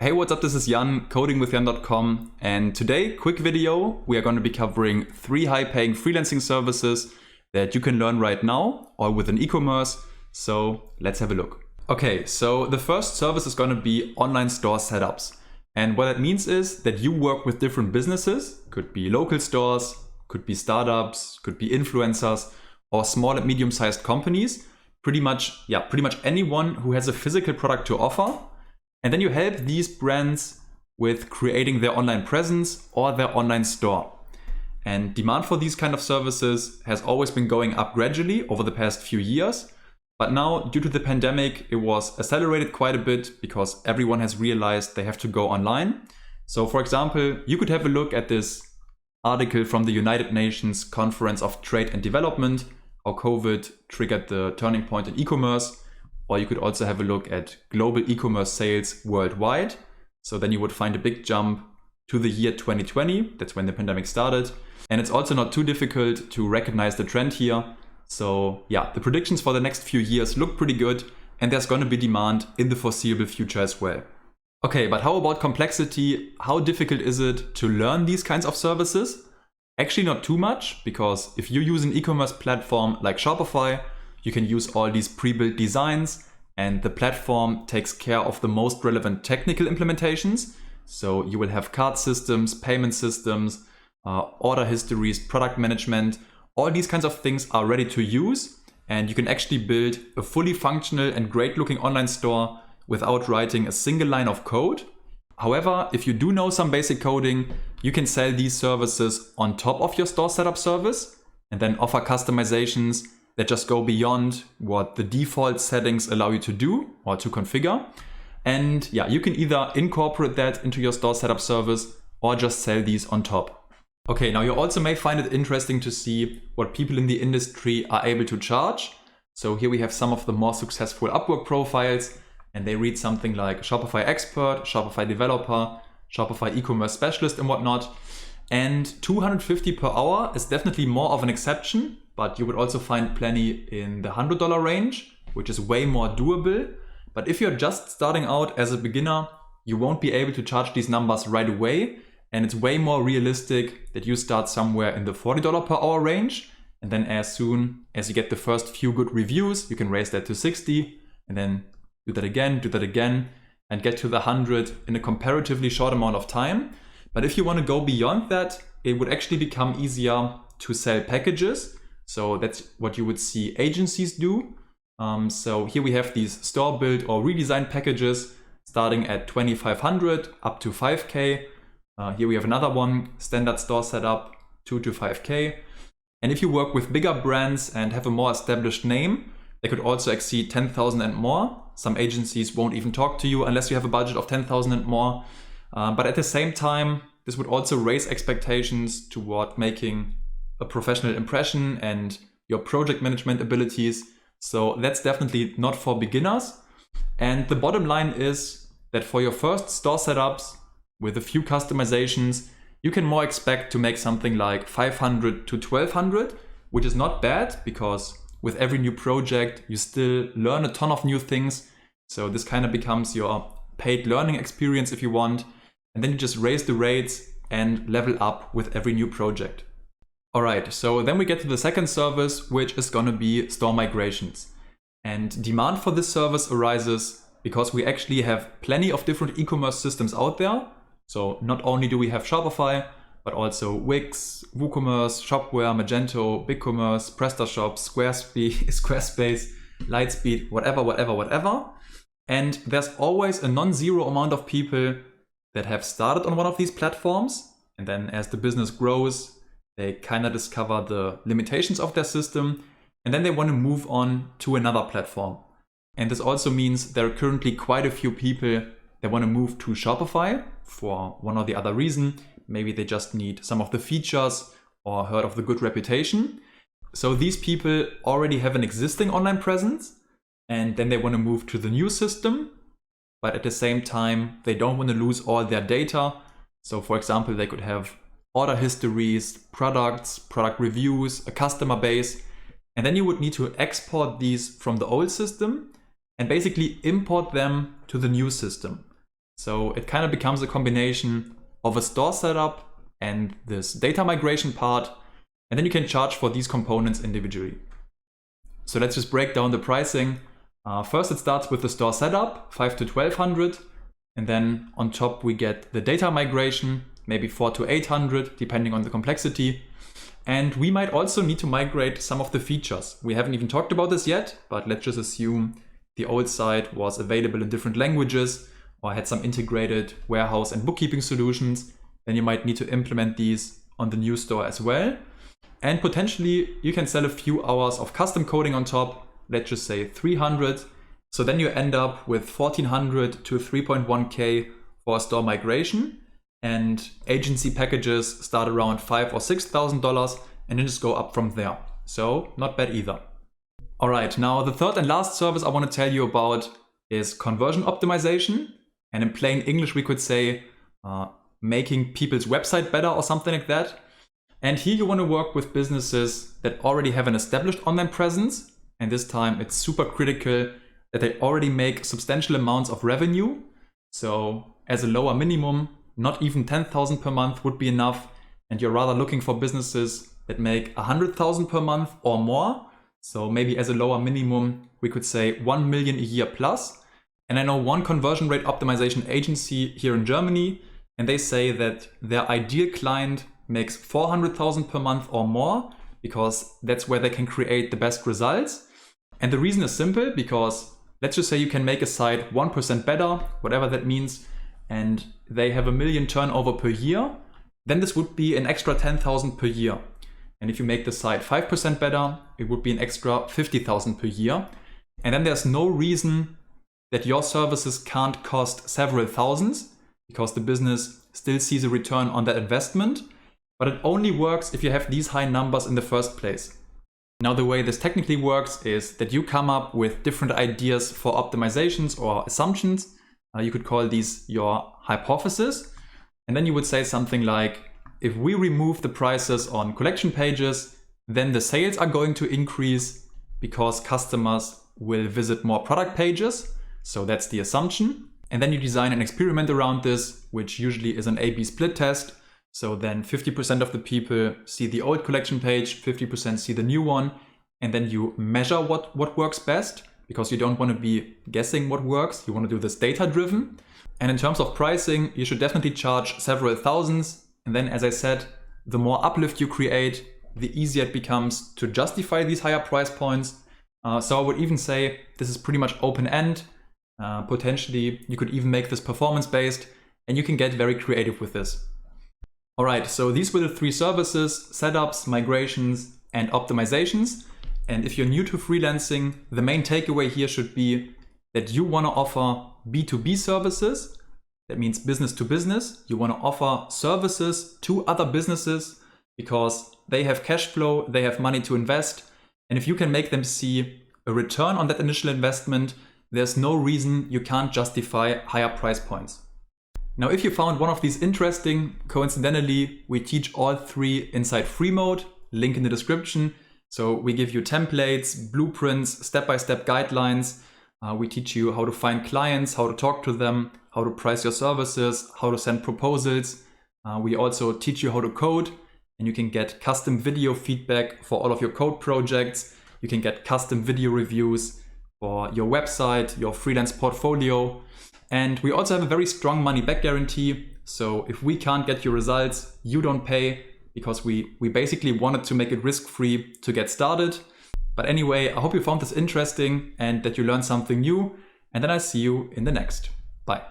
Hey, what's up? This is Jan, codingwithjan.com, and today, quick video, we are going to be covering 3 high-paying freelancing services that you can learn right now or within e-commerce. So let's have a look. Okay, so the first service is going to be online store setups. And what that means is that you work with different businesses, could be local stores, could be startups, could be influencers, or small and medium-sized companies. Pretty much anyone who has a physical product to offer. And then you help these brands with creating their online presence or their online store. And demand for these kind of services has always been going up gradually over the past few years. But now, due to the pandemic, it was accelerated quite a bit because everyone has realized they have to go online. So for example, you could have a look at this article from the United Nations Conference of Trade and Development, how COVID triggered the turning point in e-commerce. Or you could also have a look at global e-commerce sales worldwide. So then you would find a big jump to the year 2020. That's when the pandemic started. And it's also not too difficult to recognize the trend here. So yeah, the predictions for the next few years look pretty good. And there's going to be demand in the foreseeable future as well. Okay, but how about complexity? How difficult is it to learn these kinds of services? Actually not too much, because if you use an e-commerce platform like Shopify, you can use all these pre-built designs and the platform takes care of the most relevant technical implementations. So you will have cart systems, payment systems, order histories, product management. All these kinds of things are ready to use, and you can actually build a fully functional and great looking online store without writing a single line of code. However, if you do know some basic coding, you can sell these services on top of your store setup service and then offer customizations that just go beyond what the default settings allow you to do or to configure. And yeah, you can either incorporate that into your store setup service or just sell these on top. Okay, now you also may find it interesting to see what people in the industry are able to charge. So here we have some of the more successful Upwork profiles, and they read something like Shopify expert, Shopify developer, Shopify e-commerce specialist and whatnot. And 250 per hour is definitely more of an exception, but you would also find plenty in the $100 range, which is way more doable. But if you're just starting out as a beginner, you won't be able to charge these numbers right away. And it's way more realistic that you start somewhere in the $40 per hour range. And then as soon as you get the first few good reviews, you can raise that to 60 and then do that again, and get to the 100 in a comparatively short amount of time. But if you want to go beyond that, it would actually become easier to sell packages. So that's what you would see agencies do. So here we have these store build or redesign packages starting at 2,500 up to 5K. Here we have another one, standard store setup, 2 to 5K. And if you work with bigger brands and have a more established name, they could also exceed 10,000 and more. Some agencies won't even talk to you unless you have a budget of 10,000 and more. But at the same time, this would also raise expectations toward making a professional impression and your project management abilities. So that's definitely not for beginners. And the bottom line is that for your first store setups with a few customizations, you can more expect to make something like 500 to 1,200, which is not bad because with every new project, you still learn a ton of new things. So this kind of becomes your paid learning experience if you want. And then you just raise the rates and level up with every new project. All right, so then we get to the second service, which is going to be store migrations. And demand for this service arises because we actually have plenty of different e-commerce systems out there. So not only do we have Shopify, but also Wix, WooCommerce, Shopware, Magento, BigCommerce, PrestaShop, Squarespace, Lightspeed, whatever. And there's always a non-zero amount of people that have started on one of these platforms. And then as the business grows, they kind of discover the limitations of their system, and then they want to move on to another platform. And this also means there are currently quite a few people that want to move to Shopify for one or the other reason. Maybe they just need some of the features or heard of the good reputation. So these people already have an existing online presence, and then they want to move to the new system. But at the same time, they don't want to lose all their data. So for example, they could have order histories, products, product reviews, a customer base, and then you would need to export these from the old system and basically import them to the new system. So it kind of becomes a combination of a store setup and this data migration part, and then you can charge for these components individually. So let's just break down the pricing. First, it starts with the store setup, 5 to 1200, and then on top we get the data migration, maybe 4 to 800, depending on the complexity. And we might also need to migrate some of the features. We haven't even talked about this yet, but let's just assume the old site was available in different languages or had some integrated warehouse and bookkeeping solutions. Then you might need to implement these on the new store as well. And potentially you can sell a few hours of custom coding on top, let's just say 300. So then you end up with 1400 to 3.1K for a store migration. And agency packages start around $5,000 or $6,000 and then just go up from there. So not bad either. All right, now the third and last service I want to tell you about is conversion optimization. And in plain English, we could say making people's website better or something like that. And here you want to work with businesses that already have an established online presence. And this time it's super critical that they already make substantial amounts of revenue. So as a lower minimum, not even 10,000 per month would be enough. And you're rather looking for businesses that make 100,000 per month or more. So maybe as a lower minimum, we could say 1 million a year plus. And I know one conversion rate optimization agency here in Germany, and they say that their ideal client makes 400,000 per month or more, because that's where they can create the best results. And the reason is simple, because let's just say you can make a site 1% better, whatever that means, and they have 1 million turnover per year, then this would be an extra 10,000 per year. And if you make the site 5% better, it would be an extra 50,000 per year. And then there's no reason that your services can't cost several thousands, because the business still sees a return on that investment. But it only works if you have these high numbers in the first place. Now, the way this technically works is that you come up with different ideas for optimizations or assumptions. You could call these your hypothesis. And then you would say something like, if we remove the prices on collection pages, then the sales are going to increase because customers will visit more product pages. So that's the assumption. And then you design an experiment around this, which usually is an A/B split test. So then 50% of the people see the old collection page, 50% see the new one. And then you measure what works best, because you don't want to be guessing what works. You want to do this data driven. And in terms of pricing, you should definitely charge several thousands. And then, as I said, the more uplift you create, the easier it becomes to justify these higher price points. So I would even say this is pretty much open end. Potentially, you could even make this performance based, and you can get very creative with this. All right, so these were the 3 services: setups, migrations, and optimizations. And if you're new to freelancing, the main takeaway here should be that you want to offer B2B services. That means business to business. You want to offer services to other businesses because they have cash flow, they have money to invest. And if you can make them see a return on that initial investment, there's no reason you can't justify higher price points. Now, if you found one of these interesting, coincidentally, we teach all 3 inside free mode, link in the description. So we give you templates, blueprints, step-by-step guidelines. We teach you how to find clients, how to talk to them, how to price your services, how to send proposals. We also teach you how to code, and you can get custom video feedback for all of your code projects. You can get custom video reviews for your website, your freelance portfolio. And we also have a very strong money back guarantee. So if we can't get your results, you don't pay, because we basically wanted to make it risk-free to get started. But anyway, I hope you found this interesting and that you learned something new. And then I'll see you in the next. Bye.